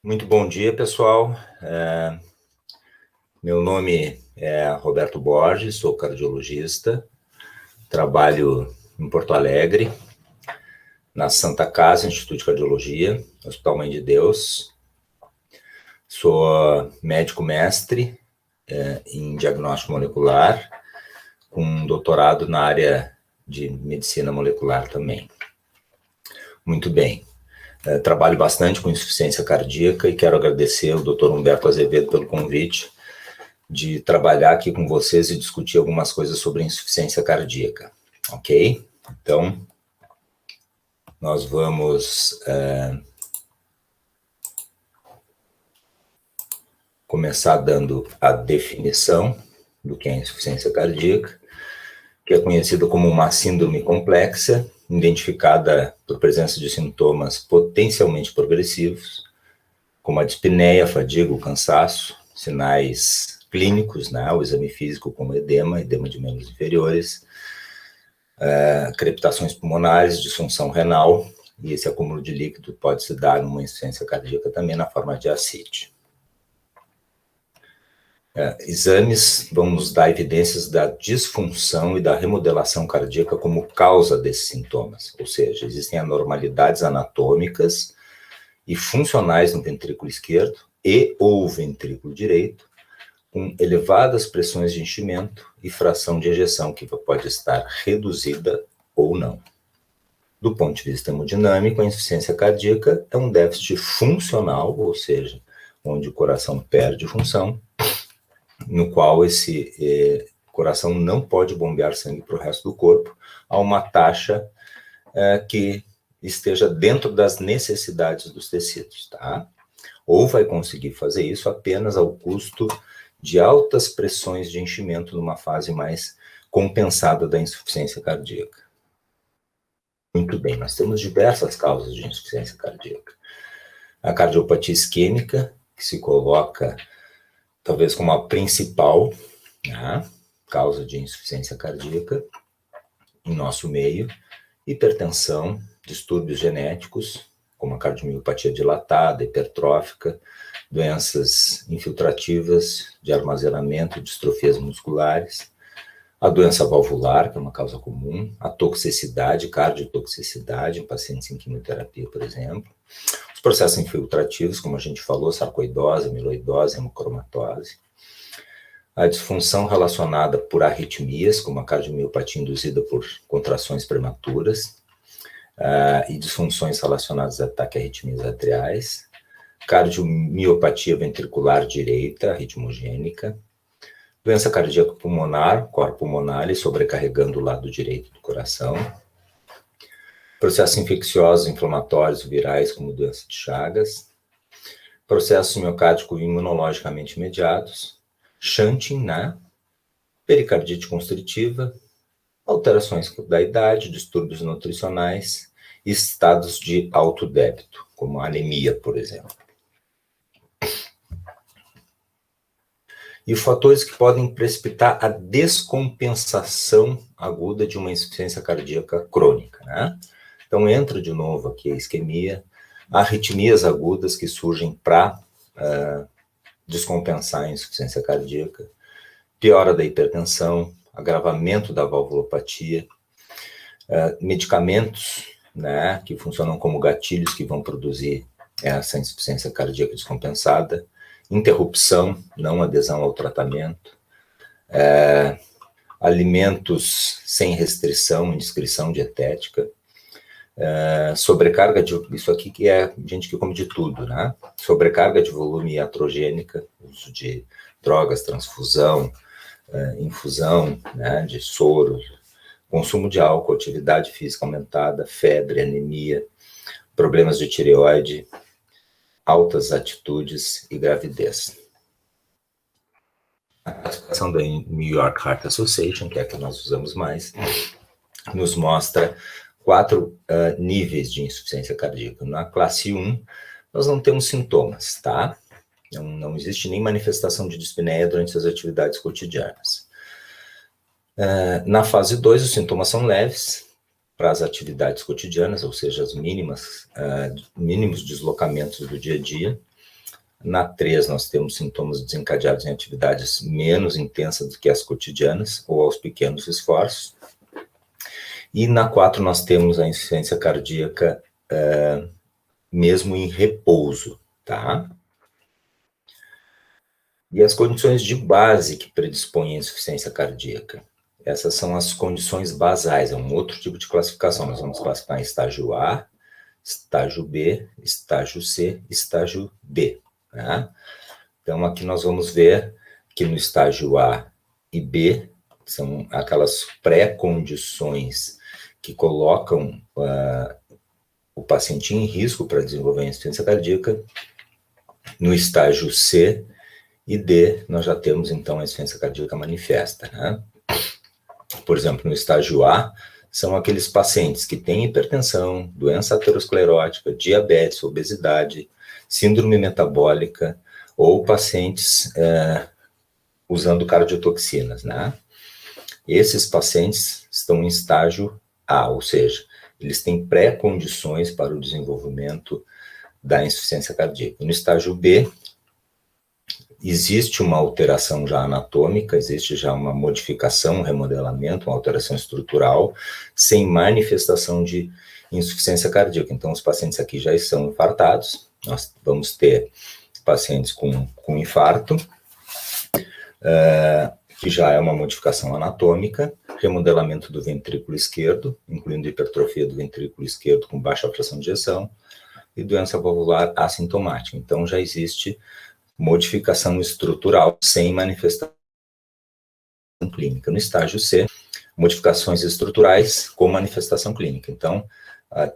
Muito bom dia, pessoal. Meu nome é Roberto Borges, sou cardiologista, trabalho em Porto Alegre, na Santa Casa, Instituto de Cardiologia, Hospital Mãe de Deus. Sou médico mestre em diagnóstico molecular, com um doutorado na área de medicina molecular também. Muito bem. Trabalho bastante com insuficiência cardíaca e quero agradecer ao Dr. Humberto Azevedo pelo convite de trabalhar aqui com vocês e discutir algumas coisas sobre insuficiência cardíaca, ok? Então, nós vamos começar dando a definição do que é insuficiência cardíaca, que é conhecida como uma síndrome complexa, identificada por presença de sintomas potencialmente progressivos, como a dispneia, a fadiga, o cansaço, sinais clínicos, né, o exame físico como edema de membros inferiores, crepitações pulmonares, disfunção renal, e esse acúmulo de líquido pode se dar numa insuficiência cardíaca também na forma de ascite. Exames vão nos dar evidências da disfunção e da remodelação cardíaca como causa desses sintomas, ou seja, existem anormalidades anatômicas e funcionais no ventrículo esquerdo e ou ventrículo direito, com elevadas pressões de enchimento e fração de ejeção que pode estar reduzida ou não. Do ponto de vista hemodinâmico, a insuficiência cardíaca é um déficit funcional, ou seja, onde o coração perde função, no qual esse coração não pode bombear sangue para o resto do corpo a uma taxa que esteja dentro das necessidades dos tecidos, tá? Ou vai conseguir fazer isso apenas ao custo de altas pressões de enchimento numa fase mais compensada da insuficiência cardíaca. Muito bem, nós temos diversas causas de insuficiência cardíaca. A cardiopatia isquêmica, que se coloca talvez como a principal, né, causa de insuficiência cardíaca em nosso meio. Hipertensão, distúrbios genéticos, como a cardiomiopatia dilatada, hipertrófica, doenças infiltrativas de armazenamento e distrofias musculares, a doença valvular, que é uma causa comum, a toxicidade, cardiotoxicidade em pacientes em quimioterapia, por exemplo, os processos infiltrativos, como a gente falou, sarcoidose, amiloidose, hemocromatose, a disfunção relacionada por arritmias, como a cardiomiopatia induzida por contrações prematuras, e disfunções relacionadas a ataque a arritmias atriais, cardiomiopatia ventricular direita, arritmogênica, doença cardíaca pulmonar, cor pulmonar e sobrecarregando o lado direito do coração, processos infecciosos, inflamatórios, virais, como doença de Chagas, processos miocárdico imunologicamente mediados, shunting, né? Pericardite constritiva, alterações da idade, distúrbios nutricionais e estados de alto débito, como a anemia, por exemplo. E fatores que podem precipitar a descompensação aguda de uma insuficiência cardíaca crônica, né? Então, entra de novo aqui a isquemia, arritmias agudas que surgem para descompensar a insuficiência cardíaca, piora da hipertensão, agravamento da valvulopatia, medicamentos, né, que funcionam como gatilhos que vão produzir essa insuficiência cardíaca descompensada, interrupção, não adesão ao tratamento, alimentos sem restrição, indiscrição dietética, sobrecarga de, isso aqui que é gente que come de tudo, né? Sobrecarga de volume iatrogênica, uso de drogas, transfusão, infusão, né, de soro, consumo de álcool, atividade física aumentada, febre, anemia, problemas de tireoide, altas atitudes e gravidez. A classificação da New York Heart Association, que é a que nós usamos mais, nos mostra 4 níveis de insuficiência cardíaca. Na classe 1, nós não temos sintomas, tá? Não existe nem manifestação de dispneia durante as atividades cotidianas. Na fase 2, os sintomas são leves para as atividades cotidianas, ou seja, as mínimos deslocamentos do dia a dia. Na 3, nós temos sintomas desencadeados em atividades menos intensas do que as cotidianas ou aos pequenos esforços. E na 4, nós temos a insuficiência cardíaca mesmo em repouso, tá? E as condições de base que predispõem à insuficiência cardíaca. Essas são as condições basais, é um outro tipo de classificação. Nós vamos classificar em estágio A, estágio B, estágio C, estágio D. Né? Então, aqui nós vamos ver que no estágio A e B, são aquelas pré-condições que colocam o paciente em risco para desenvolver insuficiência cardíaca. No estágio C e D, nós já temos, então, a insuficiência cardíaca manifesta. Né? Por exemplo, no estágio A, são aqueles pacientes que têm hipertensão, doença aterosclerótica, diabetes, obesidade, síndrome metabólica, ou pacientes usando cardiotoxinas, né? Esses pacientes estão em estágio A, ou seja, eles têm pré-condições para o desenvolvimento da insuficiência cardíaca. No estágio B, existe uma alteração já anatômica, existe já uma modificação, um remodelamento, uma alteração estrutural, sem manifestação de insuficiência cardíaca. Então, os pacientes aqui já estão infartados, nós vamos ter pacientes com infarto, que já é uma modificação anatômica, remodelamento do ventrículo esquerdo, incluindo hipertrofia do ventrículo esquerdo com baixa fração de ejeção, e doença valvular assintomática. Então, já existe modificação estrutural sem manifestação clínica. No estágio C, modificações estruturais com manifestação clínica. Então,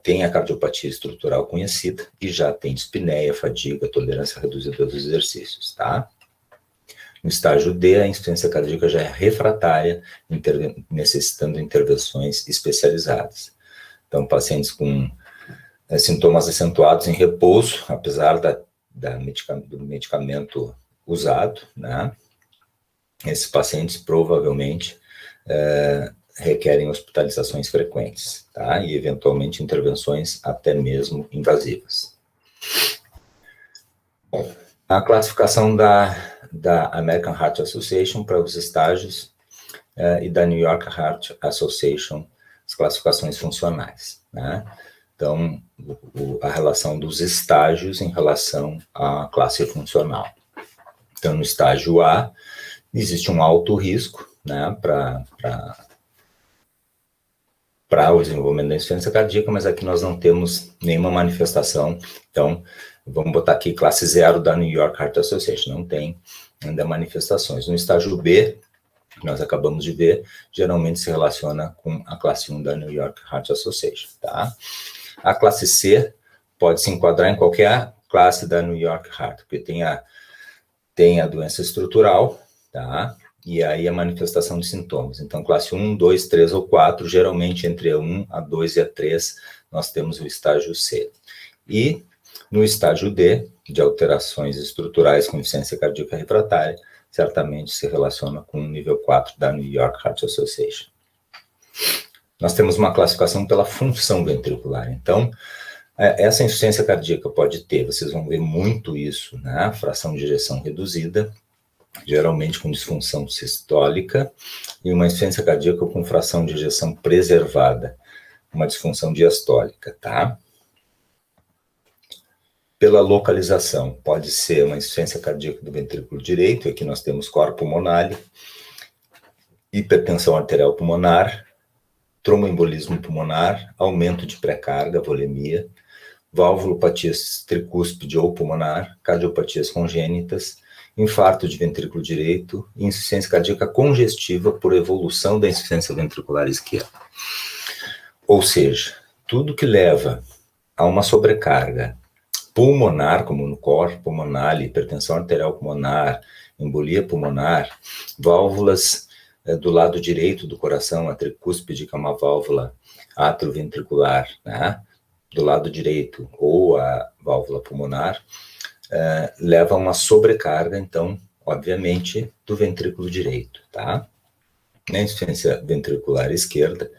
tem a cardiopatia estrutural conhecida e já tem dispneia, fadiga, tolerância reduzida aos exercícios, tá? No estágio D, a insuficiência cardíaca já é refratária, necessitando intervenções especializadas. Então, pacientes com sintomas acentuados em repouso, apesar do medicamento usado, né? Esses pacientes provavelmente requerem hospitalizações frequentes, tá? E eventualmente intervenções até mesmo invasivas. Bom, a classificação da American Heart Association para os estágios e da New York Heart Association, as classificações funcionais, né? Então, a relação dos estágios em relação à classe funcional. Então, no estágio A, existe um alto risco, né, para o desenvolvimento da insuficiência cardíaca, mas aqui nós não temos nenhuma manifestação. Então, vamos botar aqui classe 0 da New York Heart Association, não tem ainda manifestações. No estágio B, que nós acabamos de ver, geralmente se relaciona com a classe 1 da New York Heart Association, tá? A classe C pode se enquadrar em qualquer classe da New York Heart, porque tem a doença estrutural, tá? E aí a manifestação de sintomas. Então, classe 1, 2, 3 ou 4, geralmente entre a 1, a 2 e a 3, nós temos o estágio C. E no estágio D, de alterações estruturais com insuficiência cardíaca refratária, certamente se relaciona com o nível 4 da New York Heart Association. Nós temos uma classificação pela função ventricular. Então, essa insuficiência cardíaca pode ter, vocês vão ver muito isso, né? Fração de ejeção reduzida, geralmente com disfunção sistólica, e uma insuficiência cardíaca com fração de ejeção preservada, uma disfunção diastólica, tá? Pela localização, pode ser uma insuficiência cardíaca do ventrículo direito, aqui nós temos cor pulmonar, hipertensão arterial pulmonar, tromboembolismo pulmonar, aumento de pré-carga, volemia, valvulopatias tricúspide ou pulmonar, cardiopatias congênitas, infarto de ventrículo direito e insuficiência cardíaca congestiva por evolução da insuficiência ventricular esquerda. Ou seja, tudo que leva a uma sobrecarga pulmonar, como no cor pulmonar, hipertensão arterial pulmonar, embolia pulmonar, válvulas do lado direito do coração, a tricúspide, que é uma válvula atrioventricular, né? Do lado direito, ou a válvula pulmonar, leva a uma sobrecarga, então, obviamente, do ventrículo direito, tá? Na insuficiência ventricular esquerda,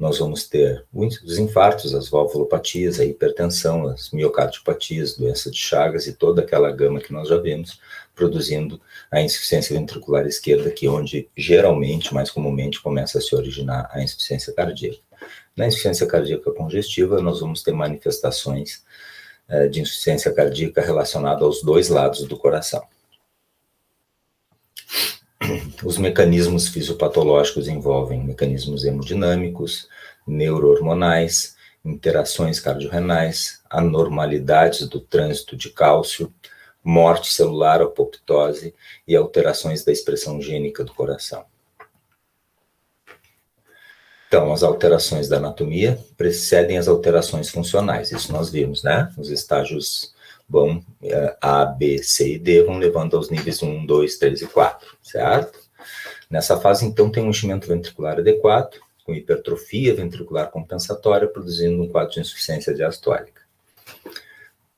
nós vamos ter os infartos, as valvulopatias, a hipertensão, as miocardiopatias, doença de Chagas e toda aquela gama que nós já vimos, produzindo a insuficiência ventricular esquerda, que é onde geralmente, mais comumente, começa a se originar a insuficiência cardíaca. Na insuficiência cardíaca congestiva, nós vamos ter manifestações de insuficiência cardíaca relacionada aos dois lados do coração. Os mecanismos fisiopatológicos envolvem mecanismos hemodinâmicos, neurohormonais, interações cardiorrenais, anormalidades do trânsito de cálcio, morte celular, apoptose e alterações da expressão gênica do coração. Então, as alterações da anatomia precedem as alterações funcionais, isso nós vimos, né? Os estágios vão, A, B, C e D, vão levando aos níveis 1, 2, 3 e 4, certo? Nessa fase, então, tem um enchimento ventricular adequado, com hipertrofia ventricular compensatória, produzindo um quadro de insuficiência diastólica.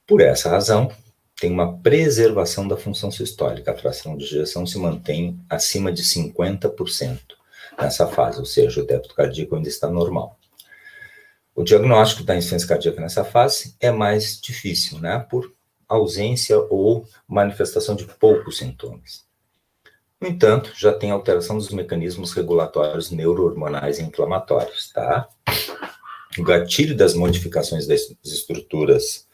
Por essa razão, tem uma preservação da função sistólica, a fração de ejeção se mantém acima de 50% nessa fase, ou seja, o débito cardíaco ainda está normal. O diagnóstico da insuficiência cardíaca nessa fase é mais difícil, né, por ausência ou manifestação de poucos sintomas. No entanto, já tem alteração dos mecanismos regulatórios neurohormonais e inflamatórios, tá? O gatilho das modificações das estruturas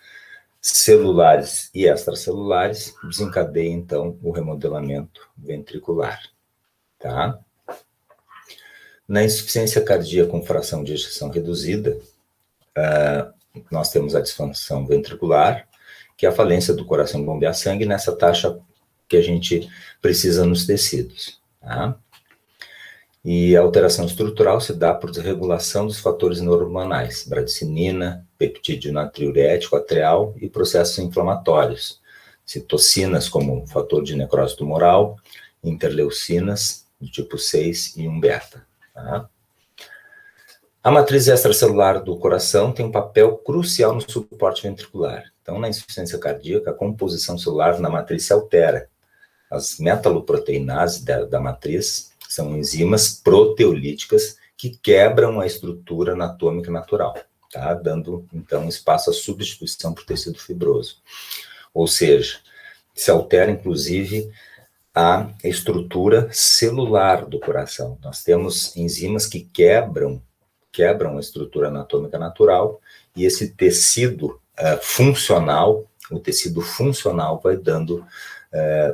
celulares e extracelulares desencadeia, então, o remodelamento ventricular, tá? Na insuficiência cardíaca com fração de ejeção reduzida, nós temos a disfunção ventricular, que é a falência do coração bombear sangue nessa taxa que a gente precisa nos tecidos, tá? E a alteração estrutural se dá por desregulação dos fatores neurohormonais, bradicinina, peptídeo natriurético atrial e processos inflamatórios, citocinas como fator de necrose tumoral, interleucinas do tipo 6 e 1-beta, tá? A matriz extracelular do coração tem um papel crucial no suporte ventricular. Então, na insuficiência cardíaca, a composição celular na matriz se altera. As metaloproteinases da matriz são enzimas proteolíticas que quebram a estrutura anatômica natural, tá? Dando, então, espaço à substituição por tecido fibroso. Ou seja, se altera, inclusive, a estrutura celular do coração. Nós temos enzimas que quebram a estrutura anatômica natural e esse tecido funcional, o tecido funcional vai dando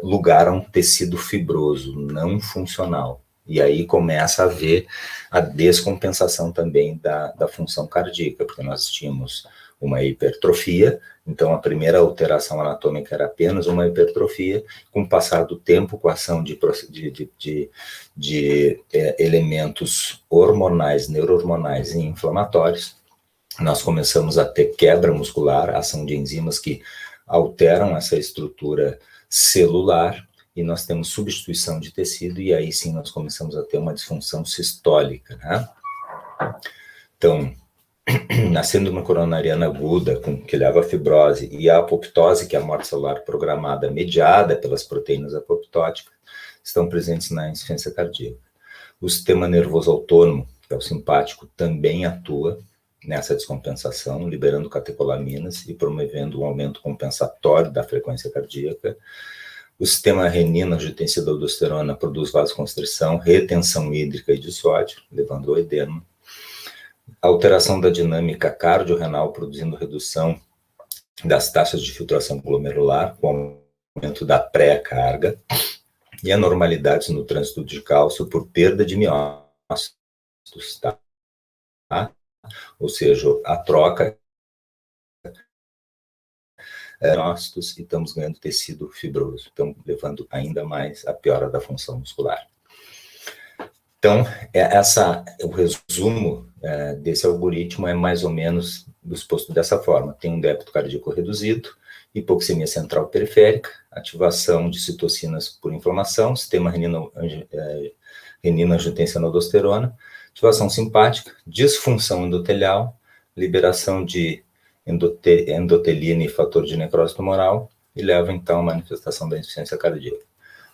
lugar a um tecido fibroso, não funcional. E aí começa a haver a descompensação também da função cardíaca, porque nós tínhamos uma hipertrofia, então a primeira alteração anatômica era apenas uma hipertrofia, com o passar do tempo, com a ação de elementos hormonais, neurohormonais e inflamatórios, nós começamos a ter quebra muscular, ação de enzimas que alteram essa estrutura celular, e nós temos substituição de tecido, e aí sim nós começamos a ter uma disfunção sistólica, né? Então, na síndrome coronariana aguda, que leva à fibrose, e a apoptose, que é a morte celular programada, mediada pelas proteínas apoptóticas, estão presentes na insuficiência cardíaca. O sistema nervoso autônomo, que é o simpático, também atua nessa descompensação, liberando catecolaminas e promovendo um aumento compensatório da frequência cardíaca. O sistema renina-angiotensina-aldosterona produz vasoconstrição, retenção hídrica e de sódio, levando ao edema. A alteração da dinâmica cardiorrenal, produzindo redução das taxas de filtração glomerular, com aumento da pré-carga, e anormalidades no trânsito de cálcio por perda de miócitos, tá? Ou seja, a troca miócitos e estamos ganhando tecido fibroso, então levando ainda mais a piora da função muscular. Então, o resumo desse algoritmo é mais ou menos exposto dessa forma. Tem um débito cardíaco reduzido, hipoxemia central periférica, ativação de citocinas por inflamação, sistema renina-angiotensina-aldosterona, ativação simpática, disfunção endotelial, liberação de endotelina e fator de necrose tumoral, e leva então à manifestação da insuficiência cardíaca.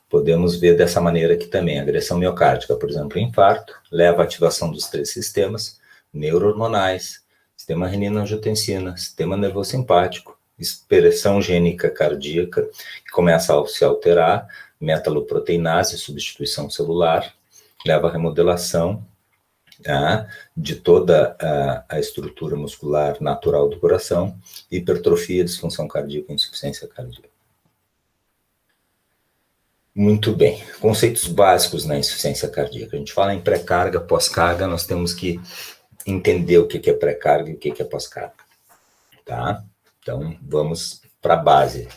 Podemos ver dessa maneira aqui também, a agressão miocárdica, por exemplo, o infarto, leva à ativação dos três sistemas, neurohormonais, sistema renina-angiotensina, sistema nervoso simpático, expressão gênica cardíaca, que começa a se alterar, metaloproteinase, substituição celular, leva à remodelação de toda a estrutura muscular natural do coração, hipertrofia, disfunção cardíaca e insuficiência cardíaca. Muito bem, conceitos básicos na insuficiência cardíaca. A gente fala em pré-carga, pós-carga, nós temos que entender o que é pré-carga e o que é pós-carga, tá? Então, vamos para a base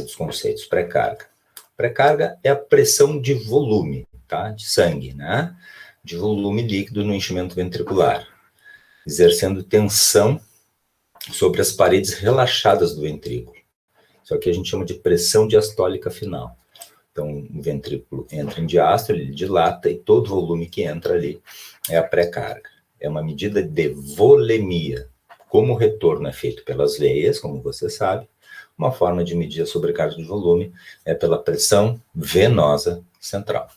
dos conceitos. Pré-carga. Pré-carga é a pressão de volume, tá? De sangue, né? De volume líquido no enchimento ventricular, exercendo tensão sobre as paredes relaxadas do ventrículo. Isso aqui a gente chama de pressão diastólica final. Então, o ventrículo entra em diástole, ele dilata, e todo o volume que entra ali é a pré-carga. É uma medida de volemia. Como o retorno é feito pelas veias, como você sabe, uma forma de medir a sobrecarga de volume é pela pressão venosa central.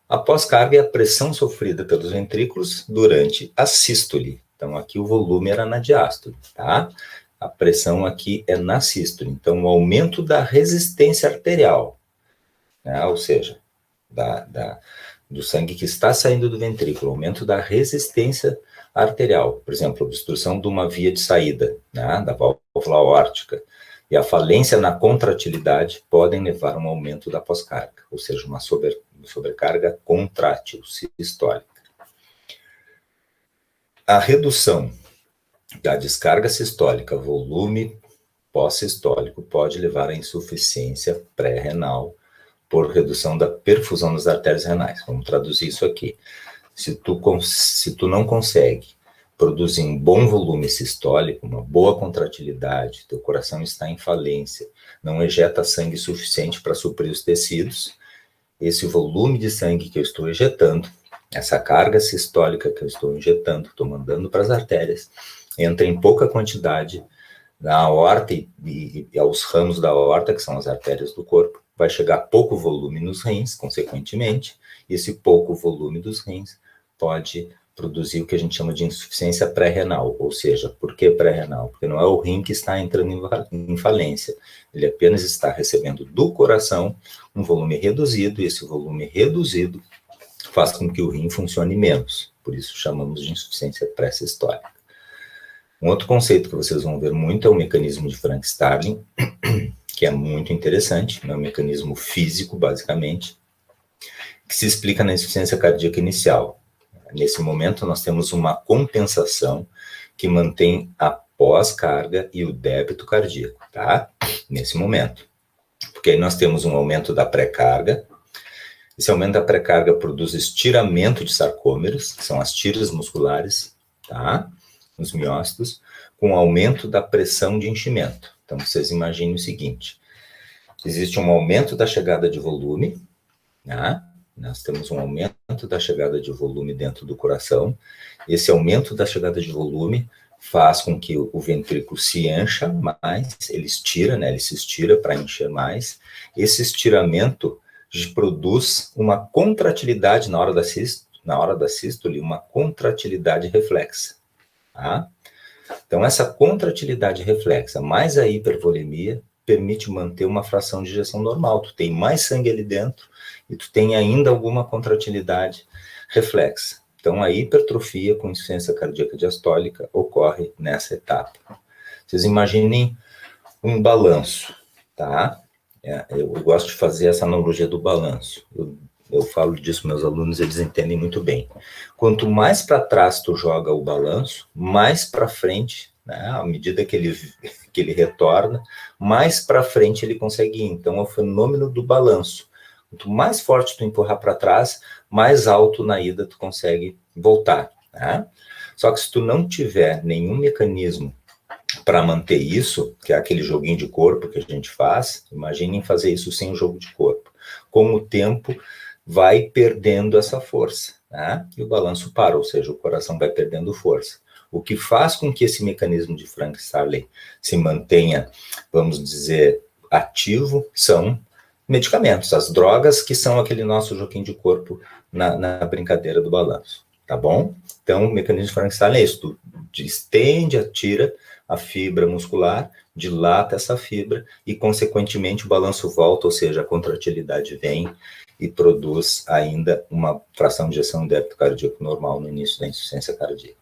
A pós-carga é a pressão sofrida pelos ventrículos durante a sístole. Então, aqui o volume era na diástole, tá? A pressão aqui é na sístole. Então, o aumento da resistência arterial, né? Ou seja, do sangue que está saindo do ventrículo, aumento da resistência arterial. Por exemplo, obstrução de uma via de saída, né? Da válvula aórtica. E a falência na contratilidade podem levar a um aumento da pós-carga, ou seja, uma sobrecarga contrátil sistólica. A redução da descarga sistólica, volume pós-sistólico, pode levar à insuficiência pré-renal por redução da perfusão das artérias renais. Vamos traduzir isso aqui. Se tu não consegue produzir um bom volume sistólico, uma boa contratilidade, teu coração está em falência, não ejeta sangue suficiente para suprir os tecidos, esse volume de sangue que eu estou injetando, essa carga sistólica que eu estou injetando, estou mandando para as artérias, entra em pouca quantidade na aorta e aos ramos da aorta, que são as artérias do corpo, vai chegar pouco volume nos rins, consequentemente, e esse pouco volume dos rins pode produzir o que a gente chama de insuficiência pré-renal, ou seja, por que pré-renal? Porque não é o rim que está entrando em falência, ele apenas está recebendo do coração um volume reduzido, e esse volume reduzido faz com que o rim funcione menos, por isso chamamos de insuficiência pré-sistólica. Um outro conceito que vocês vão ver muito é o mecanismo de Frank-Starling, que é muito interessante, é um mecanismo físico, basicamente, que se explica na insuficiência cardíaca inicial. Nesse momento, nós temos uma compensação que mantém a pós-carga e o débito cardíaco, tá? Nesse momento. Porque aí nós temos um aumento da pré-carga. Esse aumento da pré-carga produz estiramento de sarcômeros, que são as tiras musculares, tá? Nos miócitos, com aumento da pressão de enchimento. Então, vocês imaginem o seguinte. Existe um aumento da chegada de volume, tá? Nós temos um aumento da chegada de volume dentro do coração. Esse aumento da chegada de volume faz com que o ventrículo se encha mais, ele estira, né? Ele se estira para encher mais. Esse estiramento produz uma contratilidade na hora da sístole, uma contratilidade reflexa. Tá? Então, essa contratilidade reflexa mais a hipervolemia permite manter uma fração de ejeção normal. Tu tem mais sangue ali dentro e tu tem ainda alguma contratilidade reflexa. Então, a hipertrofia com insuficiência cardíaca diastólica ocorre nessa etapa. Vocês imaginem um balanço, tá? Eu gosto de fazer essa analogia do balanço. Eu falo disso para meus alunos, eles entendem muito bem. Quanto mais para trás tu joga o balanço, mais para frente, né, à medida que ele retorna, mais para frente ele consegue ir. Então, é o fenômeno do balanço. Quanto mais forte tu empurrar para trás, mais alto na ida tu consegue voltar. Né? Só que se tu não tiver nenhum mecanismo para manter isso, que é aquele joguinho de corpo que a gente faz, imaginem fazer isso sem o jogo de corpo. Com o tempo, vai perdendo essa força, né? E o balanço para, ou seja, o coração vai perdendo força. O que faz com que esse mecanismo de Frank-Starling se mantenha, vamos dizer, ativo, são medicamentos, as drogas que são aquele nosso joguinho de corpo na brincadeira do balanço, tá bom? Então, o mecanismo de Frankenstein é isso, tu estende, tira a fibra muscular, dilata essa fibra e, consequentemente, o balanço volta, ou seja, a contratilidade vem e produz ainda uma fração de ejeção do débito cardíaco normal no início da insuficiência cardíaca.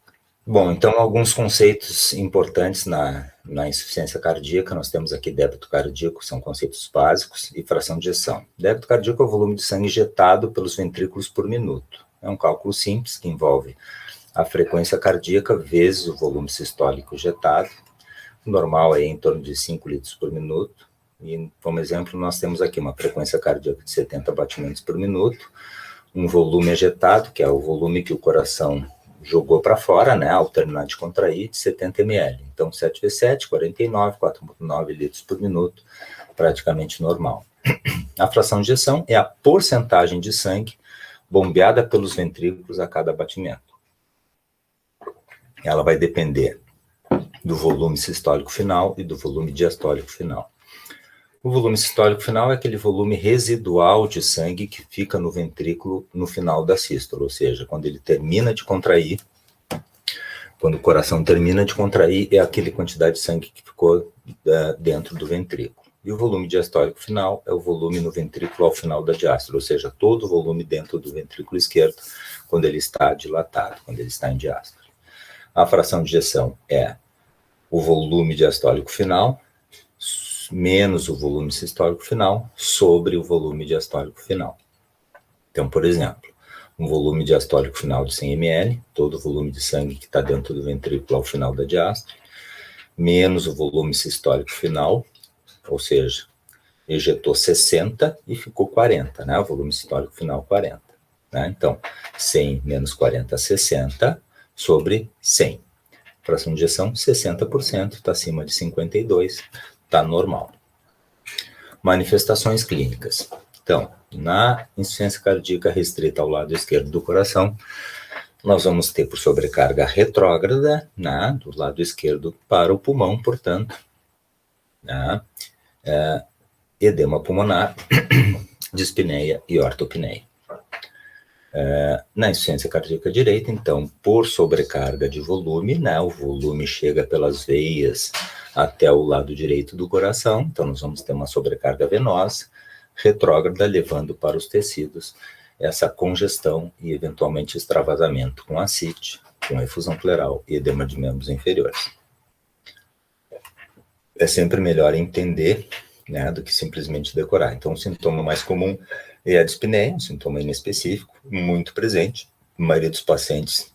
Bom, então, alguns conceitos importantes na insuficiência cardíaca, nós temos aqui débito cardíaco, são conceitos básicos, e fração de ejeção. Débito cardíaco é o volume de sangue injetado pelos ventrículos por minuto. É um cálculo simples que envolve a frequência cardíaca vezes o volume sistólico injetado. O normal é em torno de 5 litros por minuto. E, como exemplo, nós temos aqui uma frequência cardíaca de 70 batimentos por minuto, um volume ejetado, que é o volume que o coração jogou para fora, né, ao terminar de contrair, de 70 ml. Então, 7 vezes 7, 49, 4,9 litros por minuto, praticamente normal. A fração de ejeção é a porcentagem de sangue bombeada pelos ventrículos a cada batimento. Ela vai depender do volume sistólico final e do volume diastólico final. O volume sistólico final é aquele volume residual de sangue que fica no ventrículo no final da sístole, ou seja, quando ele termina de contrair, quando o coração termina de contrair, é aquela quantidade de sangue que ficou dentro do ventrículo. E o volume diastólico final é o volume no ventrículo ao final da diástole, ou seja, todo o volume dentro do ventrículo esquerdo quando ele está dilatado, quando ele está em diástole. A fração de ejeção é o volume diastólico final menos o volume sistólico final sobre o volume diastólico final. Então, por exemplo, um volume diastólico final de 100 ml, todo o volume de sangue que está dentro do ventrículo ao final da diástole, menos o volume sistólico final, ou seja, ejetou 60 e ficou 40, né? O volume sistólico final 40. Né? Então, 100 menos 40, 60 sobre 100. Fração de ejeção, 60%, está acima de 52%, está normal. Manifestações clínicas. Então, na insuficiência cardíaca restrita ao lado esquerdo do coração, nós vamos ter por sobrecarga retrógrada, né, do lado esquerdo para o pulmão, portanto, né, edema pulmonar, dispneia e ortopneia. Na insuficiência cardíaca direita, então, por sobrecarga de volume, né, o volume chega pelas veias até o lado direito do coração, então nós vamos ter uma sobrecarga venosa, retrógrada, levando para os tecidos essa congestão e, eventualmente, extravasamento com ascite, com efusão pleural e edema de membros inferiores. É sempre melhor entender, né, do que simplesmente decorar. Então, o sintoma mais comum é a dispneia, um sintoma inespecífico, muito presente. A maioria dos pacientes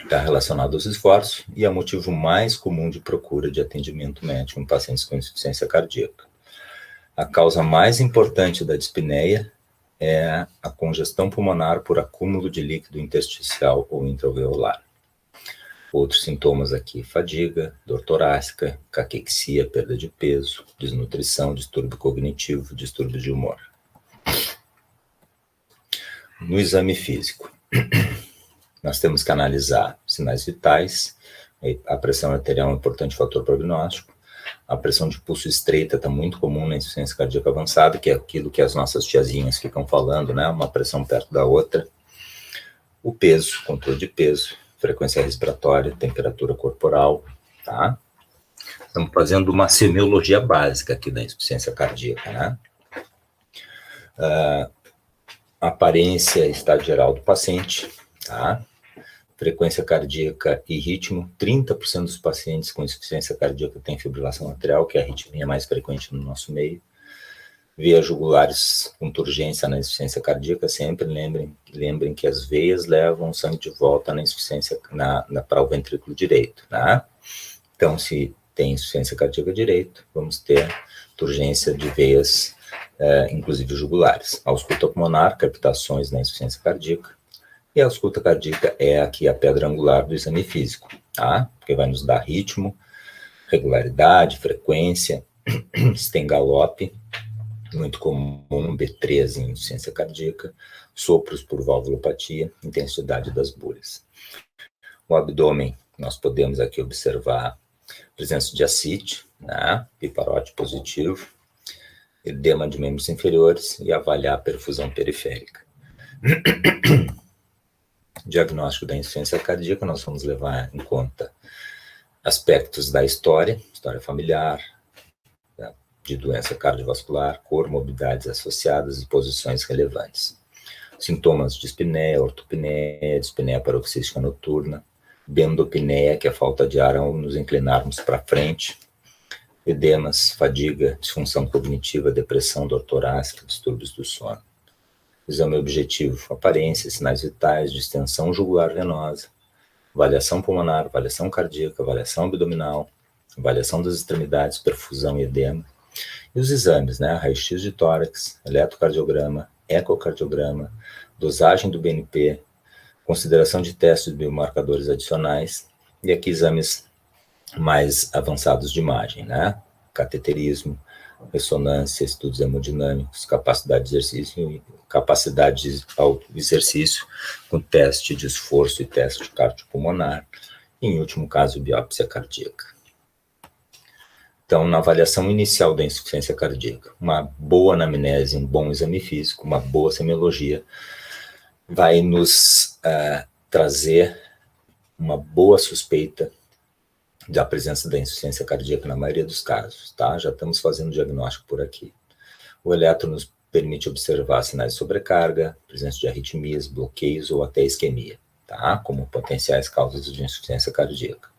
está relacionado aos esforços e é o motivo mais comum de procura de atendimento médico em pacientes com insuficiência cardíaca. A causa mais importante da dispneia é a congestão pulmonar por acúmulo de líquido intersticial ou intraalveolar. Outros sintomas aqui, fadiga, dor torácica, caquexia, perda de peso, desnutrição, distúrbio cognitivo, distúrbio de humor. No exame físico, nós temos que analisar sinais vitais, a pressão arterial é um importante fator prognóstico, a pressão de pulso estreita está muito comum na insuficiência cardíaca avançada, que é aquilo que as nossas tiazinhas ficam falando, né? Uma pressão perto da outra. O peso, controle de peso, frequência respiratória, temperatura corporal, tá? Estamos fazendo uma semiologia básica aqui da insuficiência cardíaca, né? Aparência e estado geral do paciente, tá? Frequência cardíaca e ritmo, 30% dos pacientes com insuficiência cardíaca têm fibrilação atrial, que é a arritmia mais frequente no nosso meio. Veias jugulares com turgência na insuficiência cardíaca, sempre lembrem que as veias levam o sangue de volta na insuficiência para o ventrículo direito, né? Então, se tem insuficiência cardíaca direito, vamos ter turgência de veias, inclusive jugulares. Ausculta pulmonar, crepitações na insuficiência cardíaca. E a ausculta cardíaca é aqui a pedra angular do exame físico, tá? Porque vai nos dar ritmo, regularidade, frequência, se tem galope, muito comum, B3 em insuficiência cardíaca, sopros por valvulopatia, intensidade das bolhas. O abdômen, nós podemos aqui observar presença de ascite, né? Piparote positivo, edema de membros inferiores e avaliar a perfusão periférica. Diagnóstico da insuficiência cardíaca, nós vamos levar em conta aspectos da história familiar, de doença cardiovascular, comorbidades associadas e posições relevantes. Sintomas de dispneia, ortopneia, dispneia paroxística noturna, bendopneia, que é a falta de ar ao nos inclinarmos para frente, edemas, fadiga, disfunção cognitiva, depressão dor torácica, distúrbios do sono. Exame objetivo, aparência, sinais vitais, distensão jugular venosa, avaliação pulmonar, avaliação cardíaca, avaliação abdominal, avaliação das extremidades, perfusão e edema. E os exames, né? Raio-x de tórax, eletrocardiograma, ecocardiograma, dosagem do BNP, consideração de testes de biomarcadores adicionais, e aqui exames mais avançados de imagem, né? Cateterismo, ressonância, estudos hemodinâmicos, capacidade ao exercício, com teste de esforço e teste cardiopulmonar, e, em último caso, biópsia cardíaca. Então, na avaliação inicial da insuficiência cardíaca, uma boa anamnese, um bom exame físico, uma boa semiologia, vai nos trazer uma boa suspeita da presença da insuficiência cardíaca na maioria dos casos, tá? Já estamos fazendo diagnóstico por aqui. O eletro nos permite observar sinais de sobrecarga, presença de arritmias, bloqueios ou até isquemia, tá? Como potenciais causas de insuficiência cardíaca.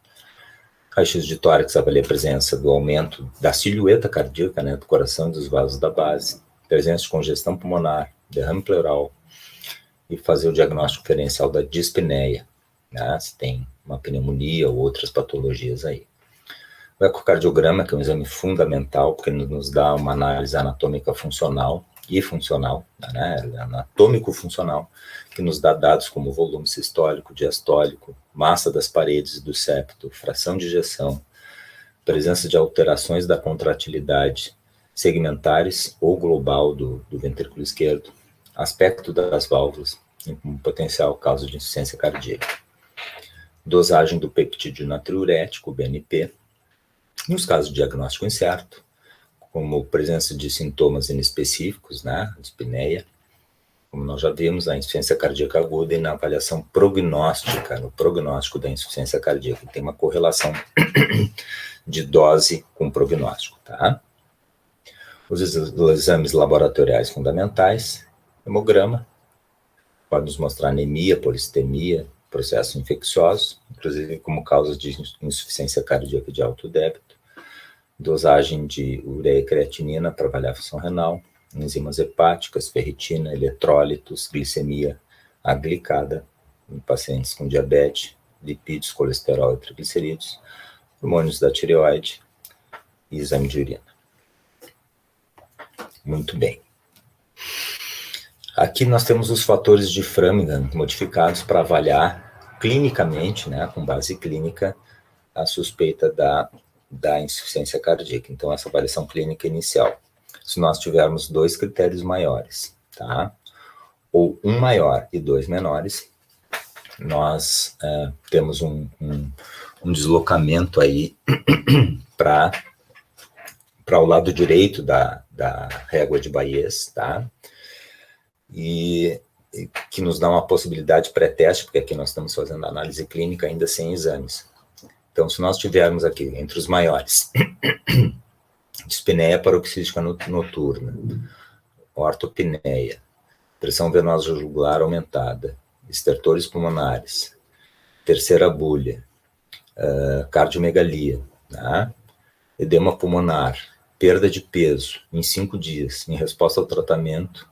Raio-x de tórax avalia a presença do aumento da silhueta cardíaca, né, do coração e dos vasos da base, presença de congestão pulmonar, derrame pleural, e fazer o diagnóstico diferencial da dispneia, né, se tem uma pneumonia ou outras patologias aí. O ecocardiograma, que é um exame fundamental, porque nos dá uma análise anatômica funcional e funcional, né, anatômico-funcional, que nos dá dados como volume sistólico, diastólico, massa das paredes do septo, fração de ejeção, presença de alterações da contratilidade segmentares ou global do ventrículo esquerdo, aspecto das válvulas, um potencial causa de insuficiência cardíaca. Dosagem do peptídeo natriurético, BNP, nos casos de diagnóstico incerto, como presença de sintomas inespecíficos, né, dispneia, como nós já vimos, a insuficiência cardíaca aguda e na avaliação prognóstica, no prognóstico da insuficiência cardíaca, tem uma correlação de dose com prognóstico, tá? Os exames laboratoriais fundamentais, hemograma, pode nos mostrar anemia, polistemia, processos infecciosos, inclusive como causa de insuficiência cardíaca de alto débito, dosagem de ureia e creatinina para avaliar a função renal, enzimas hepáticas, ferritina, eletrólitos, glicemia aglicada em pacientes com diabetes, lipídios, colesterol e triglicerídeos, hormônios da tireoide e exame de urina. Muito bem. Aqui nós temos os fatores de Framingham modificados para avaliar clinicamente, né, com base clínica, a suspeita da insuficiência cardíaca. Então, essa avaliação clínica inicial. Se nós tivermos 2 critérios maiores, tá? Ou um maior e 2 menores, nós temos um deslocamento aí para o lado direito da régua de Bayes, tá? E que nos dá uma possibilidade pré-teste, porque aqui nós estamos fazendo análise clínica ainda sem exames. Então, se nós tivermos aqui, entre os maiores, dispneia paroxística noturna, ortopneia, pressão venosa jugular aumentada, estertores pulmonares, terceira bulha, cardiomegalia, né? Edema pulmonar, perda de peso em 5 dias, em resposta ao tratamento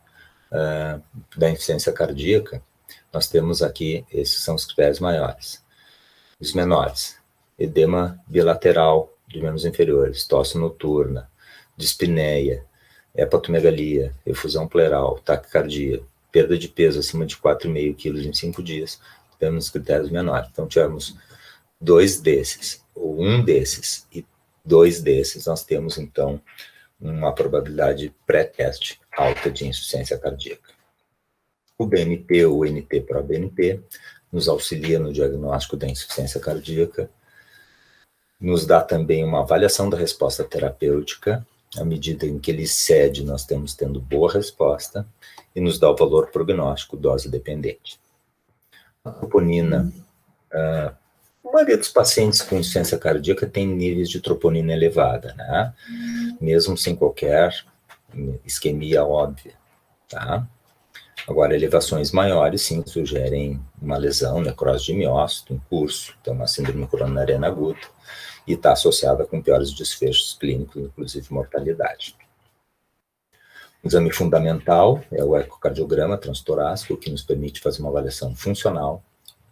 da insuficiência cardíaca, nós temos aqui, esses são os critérios maiores. Os menores, edema bilateral de membros inferiores, tosse noturna, dispneia, hepatomegalia, efusão pleural, taquicardia, perda de peso acima de 4,5 kg em 5 dias, temos os critérios menores. Então, tivemos 2 desses, ou 1 desses, e 2 desses, nós temos, então, uma probabilidade pré-teste alta de insuficiência cardíaca. O BNP ou NT-proBNP nos auxilia no diagnóstico da insuficiência cardíaca, nos dá também uma avaliação da resposta terapêutica, à medida em que ele cede, nós estamos tendo boa resposta, e nos dá o valor prognóstico dose dependente. A troponina, a maioria dos pacientes com insuficiência cardíaca tem níveis de troponina elevada, né? Mesmo sem qualquer isquemia óbvia, tá? Agora, elevações maiores, sim, sugerem uma lesão, necrose de miócito em curso, então uma síndrome coronariana aguda, e está associada com piores desfechos clínicos, inclusive mortalidade. O exame fundamental é o ecocardiograma transtorácico, que nos permite fazer uma avaliação funcional,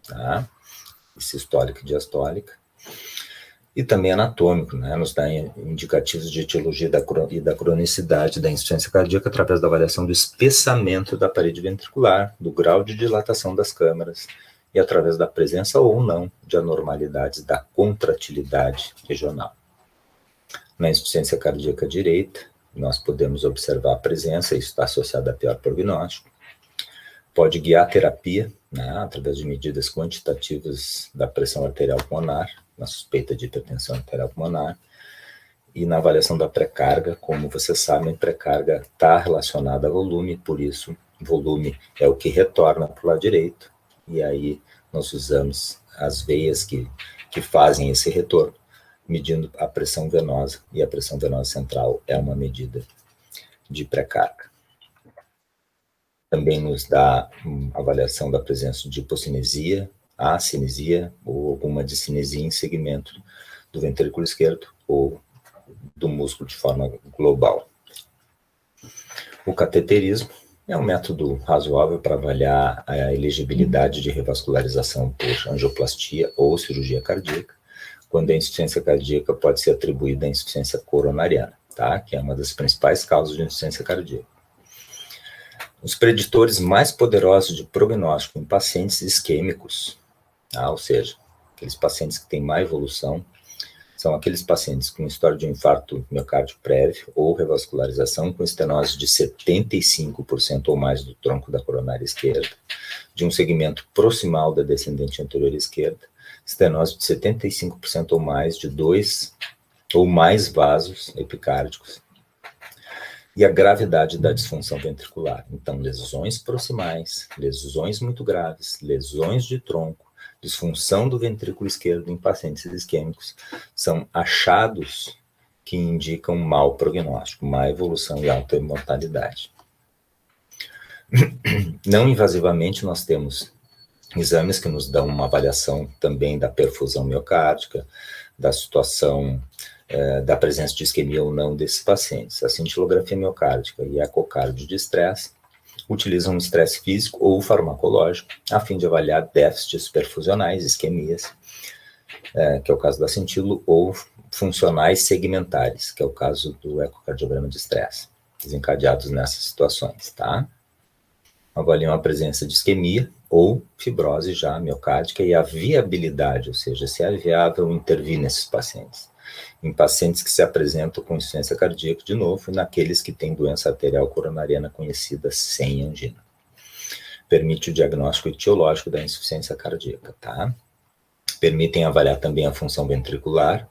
tá? Sistólica e diastólica, e também anatômico, né? Nos dá indicativos de etiologia e da cronicidade da insuficiência cardíaca através da avaliação do espessamento da parede ventricular, do grau de dilatação das câmaras e através da presença ou não de anormalidades da contratilidade regional. Na insuficiência cardíaca direita, nós podemos observar a presença, isso está associado a pior prognóstico. Pode guiar a terapia, né, através de medidas quantitativas da pressão arterial pulmonar, na suspeita de hipertensão arterial pulmonar, e na avaliação da pré-carga. Como vocês sabem, pré-carga está relacionada a volume, por isso, volume é o que retorna para o lado direito, e aí nós usamos as veias que fazem esse retorno, medindo a pressão venosa, e a pressão venosa central é uma medida de pré-carga. Também nos dá avaliação da presença de hipocinesia, acinesia ou alguma discinesia em segmento do ventrículo esquerdo ou do músculo de forma global. O cateterismo é um método razoável para avaliar a elegibilidade de revascularização por angioplastia ou cirurgia cardíaca, quando a insuficiência cardíaca pode ser atribuída à insuficiência coronariana, tá? Que é uma das principais causas de insuficiência cardíaca. Os preditores mais poderosos de prognóstico em pacientes isquêmicos, tá? Ou seja, aqueles pacientes que têm má evolução, são aqueles pacientes com história de um infarto miocárdico prévio ou revascularização com estenose de 75% ou mais do tronco da coronária esquerda, de um segmento proximal da descendente anterior esquerda, estenose de 75% ou mais de 2 ou mais vasos epicárdicos, e a gravidade da disfunção ventricular. Então, lesões proximais, lesões muito graves, lesões de tronco, disfunção do ventrículo esquerdo em pacientes isquêmicos são achados que indicam mau prognóstico, má evolução e alta mortalidade. Não invasivamente, nós temos exames que nos dão uma avaliação também da perfusão miocárdica, da situação da presença de isquemia ou não desses pacientes. A cintilografia miocárdica e a ecocardio de estresse utilizam um estresse físico ou farmacológico a fim de avaliar déficits perfusionais, isquemias, que é o caso da cintilo, ou funcionais segmentares, que é o caso do ecocardiograma de estresse, desencadeados nessas situações, tá? Avaliam a presença de isquemia ou fibrose já miocárdica e a viabilidade, ou seja, se é viável intervir nesses pacientes. Em pacientes que se apresentam com insuficiência cardíaca, de novo, e naqueles que têm doença arterial coronariana conhecida sem angina. Permite o diagnóstico etiológico da insuficiência cardíaca, tá? Permitem avaliar também a função ventricular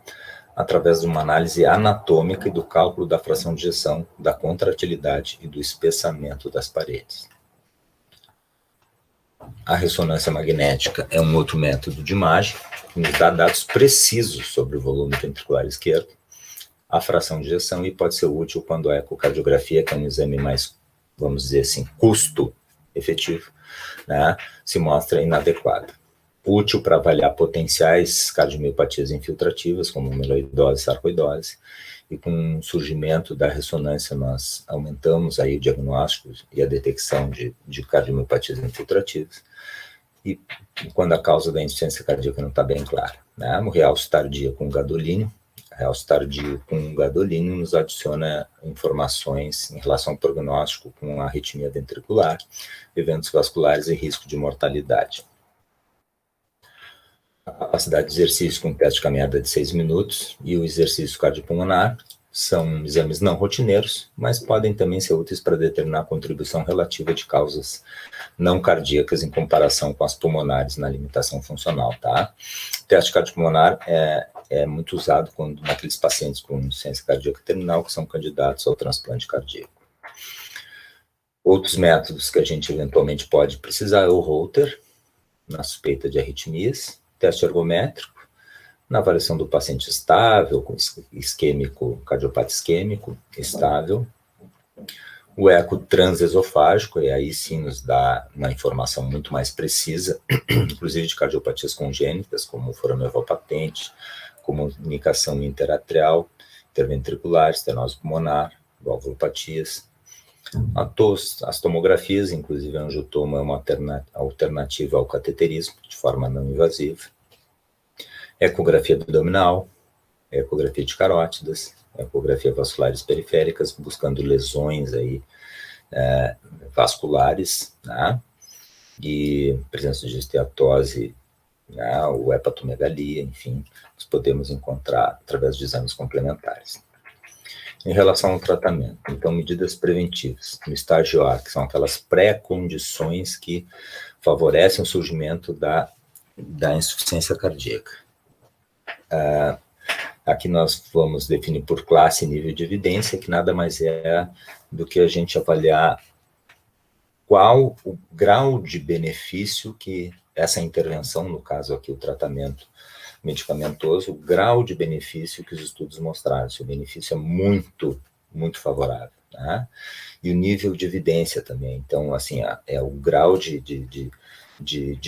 através de uma análise anatômica e do cálculo da fração de ejeção, da contratilidade e do espessamento das paredes. A ressonância magnética é um outro método de imagem que nos dá dados precisos sobre o volume ventricular esquerdo, a fração de ejeção, e pode ser útil quando a ecocardiografia, que é um exame mais, vamos dizer assim, custo efetivo, né, se mostra inadequada. Útil para avaliar potenciais cardiomiopatias infiltrativas, como amiloidose e sarcoidose, e com o surgimento da ressonância nós aumentamos aí o diagnóstico e a detecção de cardiomiopatias infiltrativas, e quando a causa da insuficiência cardíaca não está bem clara, né? O realce tardio com gadolínio, nos adiciona informações em relação ao prognóstico com arritmia ventricular, eventos vasculares e risco de mortalidade. A capacidade de exercício com teste de caminhada de 6 minutos e o exercício cardiopulmonar são exames não rotineiros, mas podem também ser úteis para determinar a contribuição relativa de causas não cardíacas em comparação com as pulmonares na limitação funcional, tá? O teste cardiopulmonar é muito usado naqueles pacientes com insuficiência cardíaca terminal que são candidatos ao transplante cardíaco. Outros métodos que a gente eventualmente pode precisar é o Holter, na suspeita de arritmias, teste ergométrico, na avaliação do paciente estável, com isquêmico, cardiopata isquêmico, estável, o eco transesofágico, e aí sim nos dá uma informação muito mais precisa, inclusive de cardiopatias congênitas, como foraminal patente, comunicação interatrial, interventricular, estenose pulmonar, valvulopatias. As tomografias, inclusive a angiotoma é uma alternativa ao cateterismo, de forma não invasiva. Ecografia abdominal, ecografia de carótidas, ecografia vasculares periféricas, buscando lesões aí, vasculares, né? E presença de esteatose, né? Ou hepatomegalia, enfim, nós podemos encontrar através de exames complementares. Em relação ao tratamento, então, medidas preventivas, no estágio A, que são aquelas pré-condições que favorecem o surgimento da insuficiência cardíaca. Aqui nós vamos definir por classe e nível de evidência, que nada mais é do que a gente avaliar qual o grau de benefício que essa intervenção, no caso aqui o tratamento medicamentoso, o grau de benefício que os estudos mostraram, se o benefício é muito, muito favorável, né? E o nível de evidência também, então, assim, é o grau de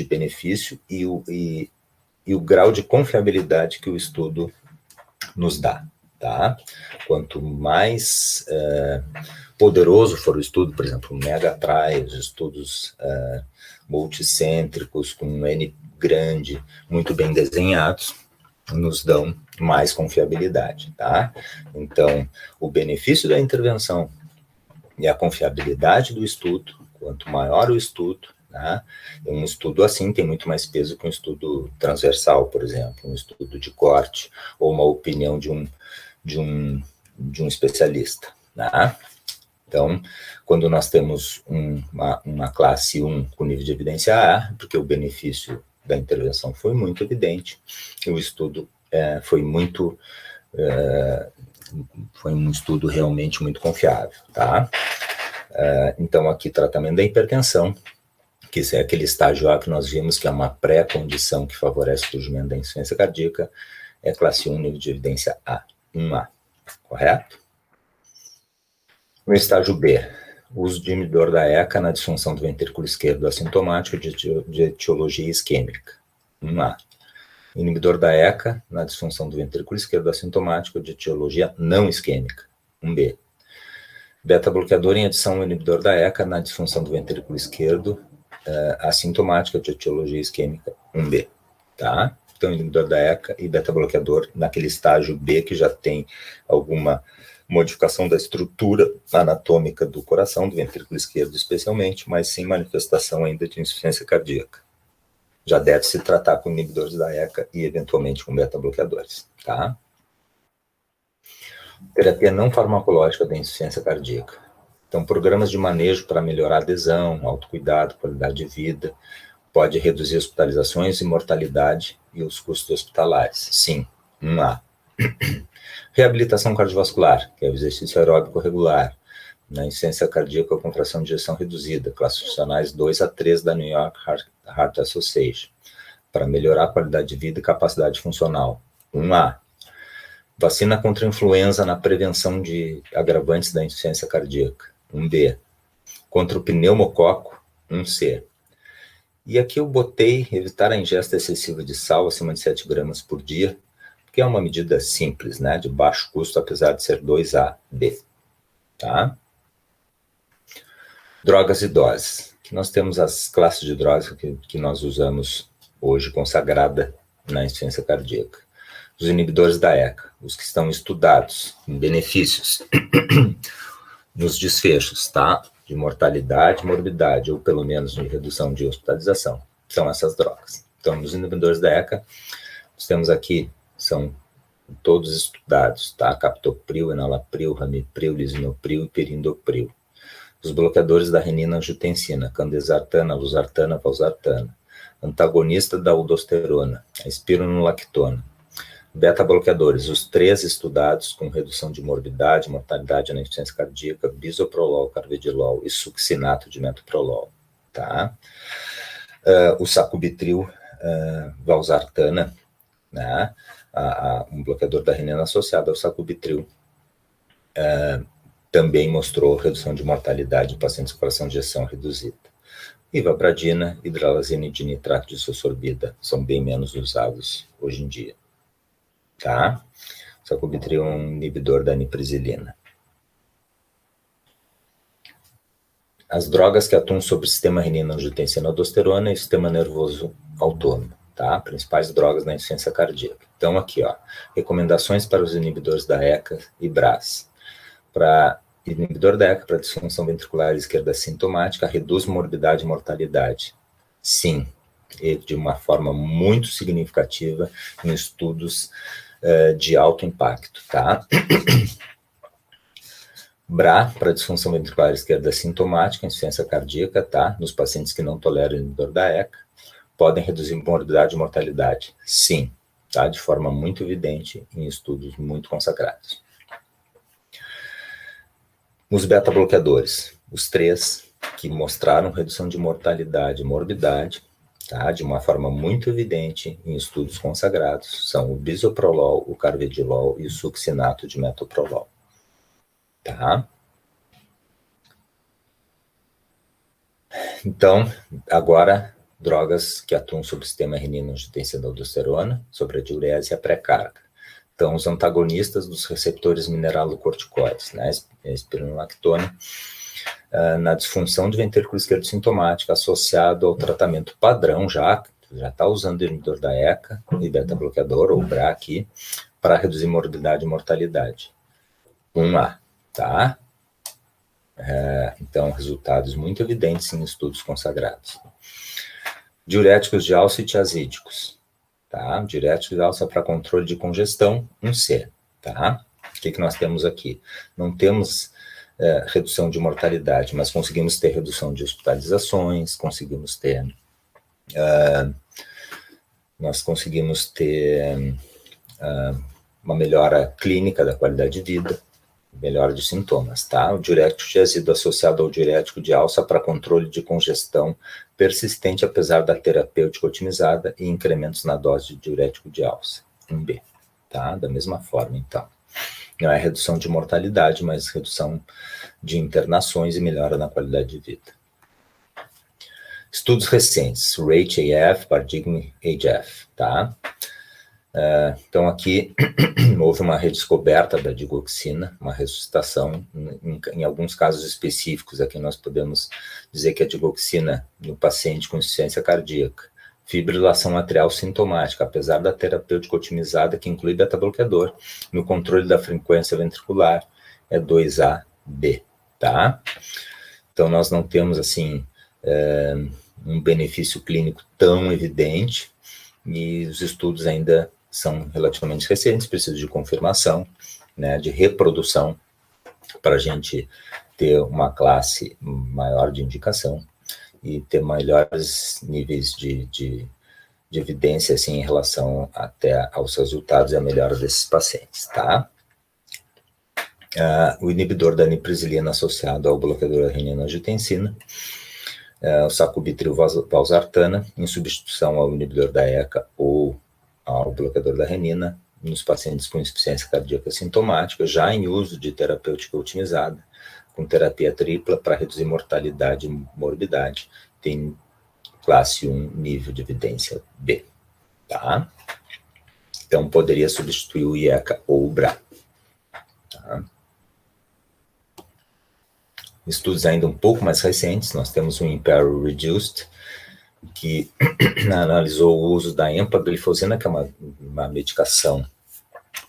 benefício e o grau de confiabilidade que o estudo nos dá, tá? Quanto mais poderoso for o estudo, por exemplo, o mega-trial, os estudos multicêntricos, com um N grande, muito bem desenhados, nos dão mais confiabilidade, tá? Então, o benefício da intervenção e a confiabilidade do estudo, quanto maior o estudo, né? Um estudo assim tem muito mais peso que um estudo transversal, por exemplo, um estudo de corte, ou uma opinião de um especialista, né? Então, quando nós temos uma classe 1 com nível de evidência A, porque o benefício da intervenção foi muito evidente, e o estudo foi um estudo realmente muito confiável, tá? Então, aqui, tratamento da hipertensão, que é aquele estágio A que nós vimos que é uma pré-condição que favorece o surgimento da insuficiência cardíaca, é classe 1, nível de evidência A, 1A, correto? No estágio B, uso de inibidor da ECA na disfunção do ventrículo esquerdo assintomático de etiologia isquêmica, 1A. Inibidor da ECA na disfunção do ventrículo esquerdo assintomático de etiologia não isquêmica, 1B. Beta-bloqueador em adição ao inibidor da ECA na disfunção do ventrículo esquerdo assintomática de etiologia isquêmica, 1B, tá? Então, inibidor da ECA e beta-bloqueador naquele estágio B que já tem alguma modificação da estrutura anatômica do coração, do ventrículo esquerdo especialmente, mas sem manifestação ainda de insuficiência cardíaca. Já deve se tratar com inibidores da ECA e eventualmente com beta-bloqueadores, tá? Terapia não farmacológica da insuficiência cardíaca. Então, programas de manejo para melhorar a adesão, autocuidado, qualidade de vida, pode reduzir hospitalizações e mortalidade e os custos hospitalares. Sim, 1A. Reabilitação cardiovascular, que é o exercício aeróbico regular, na insuficiência cardíaca com fração de ejeção reduzida, classes funcionais 2 a 3 da New York Heart Association, para melhorar a qualidade de vida e capacidade funcional. 1A. Vacina contra a influenza na prevenção de agravantes da insuficiência cardíaca. 1B. Contra o pneumococo. 1C. E aqui eu botei evitar a ingesta excessiva de sal acima de 7 gramas por dia, que é uma medida simples, né, de baixo custo, apesar de ser 2AB, tá? Drogas e doses. Aqui nós temos as classes de drogas que nós usamos hoje consagrada na insuficiência cardíaca. Os inibidores da ECA, os que estão estudados em benefícios nos desfechos, tá? De mortalidade, morbidade, ou pelo menos de redução de hospitalização, são essas drogas. Então, nos inibidores da ECA, nós temos aqui, são todos estudados, tá? Captopril, enalapril, ramipril, lisinopril e perindopril. Os bloqueadores da renina-angiotensina, candesartana, losartana, valsartana. Antagonista da aldosterona, a espironolactona. Beta-bloqueadores, os 3 estudados com redução de morbidade, mortalidade na insuficiência cardíaca, bisoprolol, carvedilol e succinato de metoprolol, tá? O sacubitril, valsartana, né, um bloqueador da renina associado ao sacubitril, também mostrou redução de mortalidade em pacientes com fração de ejeção reduzida. Ivabradina, hidralazina e dinitrato de isosorbida são bem menos usados hoje em dia. Tá? Sacubitril é um inibidor da aniprisilina. As drogas que atuam sobre o sistema renina-angiotensina-aldosterona e o sistema nervoso autônomo, tá? Principais drogas na insuficiência cardíaca. Então, aqui, ó, recomendações para os inibidores da ECA e BRAS. Para inibidor da ECA para disfunção ventricular esquerda sintomática, reduz morbidade e mortalidade. Sim, e de uma forma muito significativa em estudos de alto impacto, tá? BRA, para disfunção ventricular esquerda sintomática, insuficiência cardíaca, tá? Nos pacientes que não toleram o inibidor da ECA, podem reduzir morbidade e mortalidade. Sim, tá? De forma muito evidente em estudos muito consagrados. Os beta-bloqueadores, os 3 que mostraram redução de mortalidade e morbidade, tá? De uma forma muito evidente em estudos consagrados, são o bisoprolol, o carvedilol e o succinato de metoprolol. Tá? Então, agora, drogas que atuam sobre o sistema renina-angiotensina-aldosterona, sobre a diurese e a pré-carga. Então, os antagonistas dos receptores mineralocorticoides, né, a espironolactona, na disfunção de ventrículo esquerdo sintomática, associado ao tratamento padrão, já está usando o inibidor da ECA e beta-bloqueador, ou BRA aqui, para reduzir morbidade e mortalidade. 1A. Tá? Então, resultados muito evidentes em estudos consagrados. Diuréticos de alça e tiazídicos. Tá? Diuréticos de alça para controle de congestão, 1C. Tá? O que nós temos aqui? Não temos redução de mortalidade, mas conseguimos ter redução de hospitalizações, nós conseguimos ter uma melhora clínica da qualidade de vida, melhora de sintomas, tá? O diurético tiazida associado ao diurético de alça para controle de congestão persistente, apesar da terapêutica otimizada e incrementos na dose de diurético de alça, 1B, tá? Da mesma forma, então. Não é redução de mortalidade, mas redução de internações e melhora na qualidade de vida. Estudos recentes, RATE-AF, Paradigm-AF, tá? Então, aqui houve uma redescoberta da digoxina, uma ressuscitação, em alguns casos específicos. Aqui nós podemos dizer que a digoxina no paciente com insuficiência cardíaca, fibrilação atrial sintomática, apesar da terapêutica otimizada, que inclui beta-bloqueador, no controle da frequência ventricular, é 2A-B, tá? Então, nós não temos, assim, um benefício clínico tão evidente, e os estudos ainda são relativamente recentes, precisam de confirmação, né, de reprodução, para a gente ter uma classe maior de indicação e ter melhores níveis de evidência, assim, em relação até aos resultados e a melhora desses pacientes, tá? O inibidor da aniprisilina associado ao bloqueador da renina-angiotensina, o sacubitril valsartana, em substituição ao inibidor da ECA ou ao bloqueador da renina, nos pacientes com insuficiência cardíaca sintomática, já em uso de terapêutica otimizada, com terapia tripla para reduzir mortalidade e morbidade, tem classe 1, nível de evidência B, tá? Então, poderia substituir o IECA ou o BRA, tá? Estudos ainda um pouco mais recentes, nós temos o Imperial Reduced, que analisou o uso da empaglifosina, que é uma medicação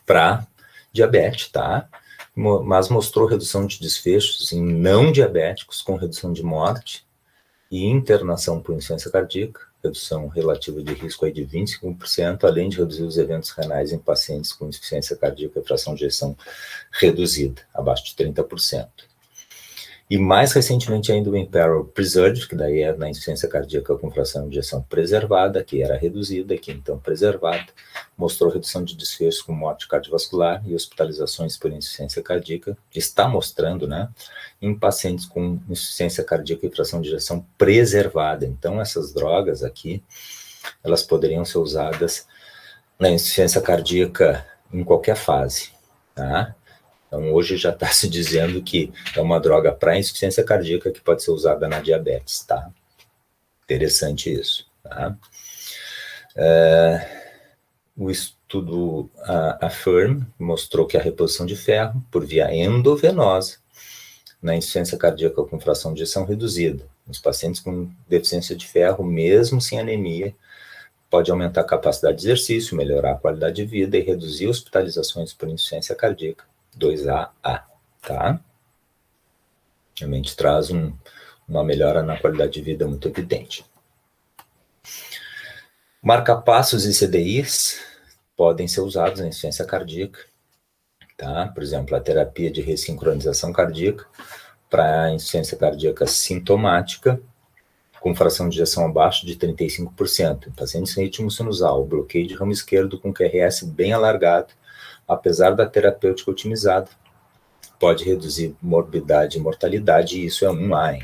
para diabetes, tá? Mas mostrou redução de desfechos em não diabéticos, com redução de morte e internação por insuficiência cardíaca, redução relativa de risco aí de 25%, além de reduzir os eventos renais em pacientes com insuficiência cardíaca e fração de ejeção reduzida, abaixo de 30%. E mais recentemente ainda o Imperil Preserved, que daí é na insuficiência cardíaca com fração de ejeção preservada, que era reduzida, que então preservada, mostrou redução de desfechos com morte cardiovascular e hospitalizações por insuficiência cardíaca, está mostrando, né, em pacientes com insuficiência cardíaca e fração de ejeção preservada. Então essas drogas aqui, elas poderiam ser usadas na insuficiência cardíaca em qualquer fase, tá? Então, hoje já está se dizendo que é uma droga para insuficiência cardíaca que pode ser usada na diabetes, tá? Interessante isso, tá? O estudo AFFIRM mostrou que a reposição de ferro por via endovenosa na insuficiência cardíaca com fração de ejeção reduzida, nos pacientes com deficiência de ferro, mesmo sem anemia, pode aumentar a capacidade de exercício, melhorar a qualidade de vida e reduzir hospitalizações por insuficiência cardíaca. 2AA, tá? Realmente traz uma melhora na qualidade de vida muito evidente. Marcapassos e CDIs podem ser usados na insuficiência cardíaca, tá? Por exemplo, a terapia de ressincronização cardíaca para insuficiência cardíaca sintomática, com fração de ejeção abaixo de 35%, em pacientes sem ritmo sinusal, bloqueio de ramo esquerdo com QRS bem alargado, apesar da terapêutica otimizada, pode reduzir morbidade e mortalidade, e isso é um A.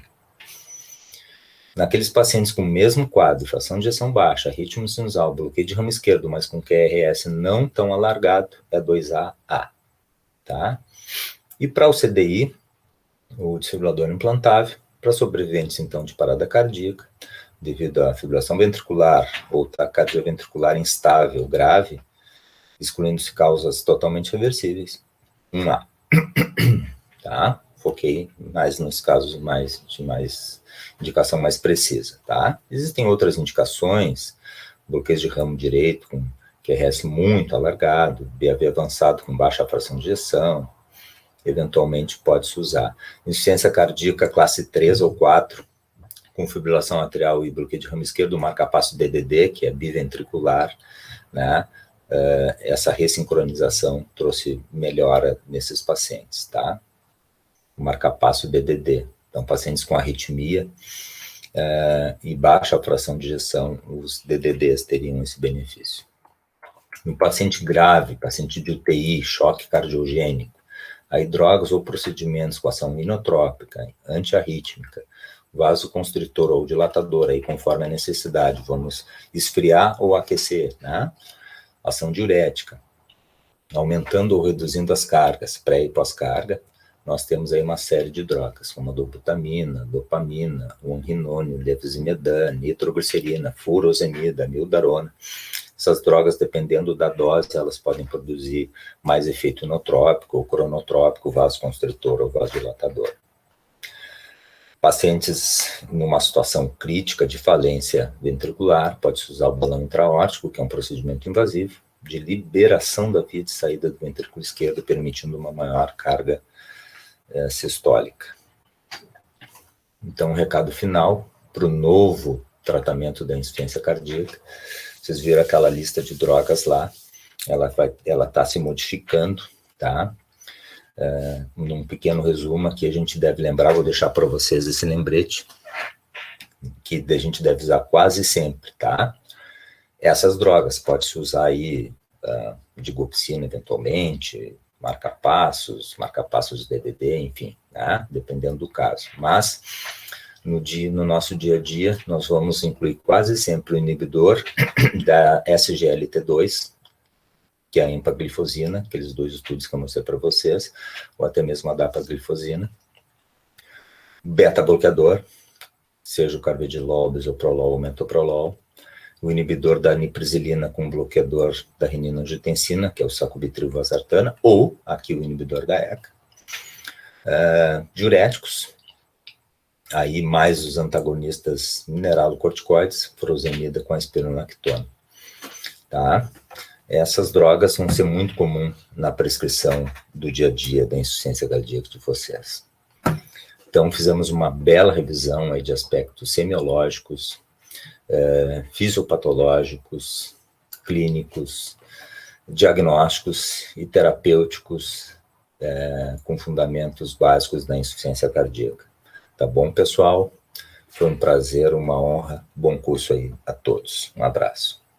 Naqueles pacientes com o mesmo quadro, fração de ejeção baixa, ritmo sinusal, bloqueio de ramo esquerdo, mas com QRS não tão alargado, é 2AA, tá? E para o CDI, o desfibrilador implantável, para sobreviventes, então, de parada cardíaca, devido à fibrilação ventricular ou taquicardia ventricular instável grave, excluindo-se causas totalmente reversíveis, 1A. Tá? Foquei mais nos casos de mais indicação mais precisa, tá? Existem outras indicações, bloqueios de ramo direito com QRS muito alargado, BAV avançado com baixa fração de ejeção, eventualmente pode-se usar. Insuficiência cardíaca classe 3 ou 4, com fibrilação atrial e bloqueio de ramo esquerdo, marcapasso DDD, que é biventricular, né? Essa ressincronização trouxe melhora nesses pacientes, tá? O marcapasso DDD. Então, pacientes com arritmia e baixa fração de ejeção, os DDDs teriam esse benefício. No paciente grave, paciente de UTI, choque cardiogênico, aí drogas ou procedimentos com ação inotrópica, antiarrítmica, vasoconstritor ou dilatador, aí conforme a necessidade, vamos esfriar ou aquecer, né? Ação diurética, aumentando ou reduzindo as cargas, pré e pós-carga, nós temos aí uma série de drogas, como a dobutamina, dopamina, o onrinônio, levetiracetam, nitroglicerina, furosemida, mildarona. Essas drogas, dependendo da dose, elas podem produzir mais efeito inotrópico ou cronotrópico, vasoconstritor ou vasodilatador. Pacientes numa situação crítica de falência ventricular, pode-se usar o balão intraórtico, que é um procedimento invasivo, de liberação da via de saída do ventrículo esquerdo, permitindo uma maior carga sistólica. Então, um recado final para o novo tratamento da insuficiência cardíaca. Vocês viram aquela lista de drogas lá, ela está se modificando, tá? Num pequeno resumo aqui, a gente deve lembrar, vou deixar para vocês esse lembrete, que a gente deve usar quase sempre, tá? Essas drogas, pode-se usar aí digoxina eventualmente, marcapassos de DDD, enfim, né? Dependendo do caso. Mas, no nosso dia a dia, nós vamos incluir quase sempre o inibidor da SGLT2, que é a empaglifosina, aqueles dois estudos que eu mostrei para vocês, ou até mesmo a dapaglifosina. Beta-bloqueador, seja o carvedilol, bisoprolol ou metoprolol. O inibidor da aniprisilina com bloqueador da renina-angiotensina, que é o sacubitril/valsartana, ou aqui o inibidor da ECA. Diuréticos, aí mais os antagonistas mineralocorticoides, furosemida com espironolactona, tá? Essas drogas vão ser muito comuns na prescrição do dia a dia da insuficiência cardíaca de vocês. Então, fizemos uma bela revisão aí de aspectos semiológicos, fisiopatológicos, clínicos, diagnósticos e terapêuticos com fundamentos básicos da insuficiência cardíaca. Tá bom, pessoal? Foi um prazer, uma honra. Bom curso aí a todos. Um abraço.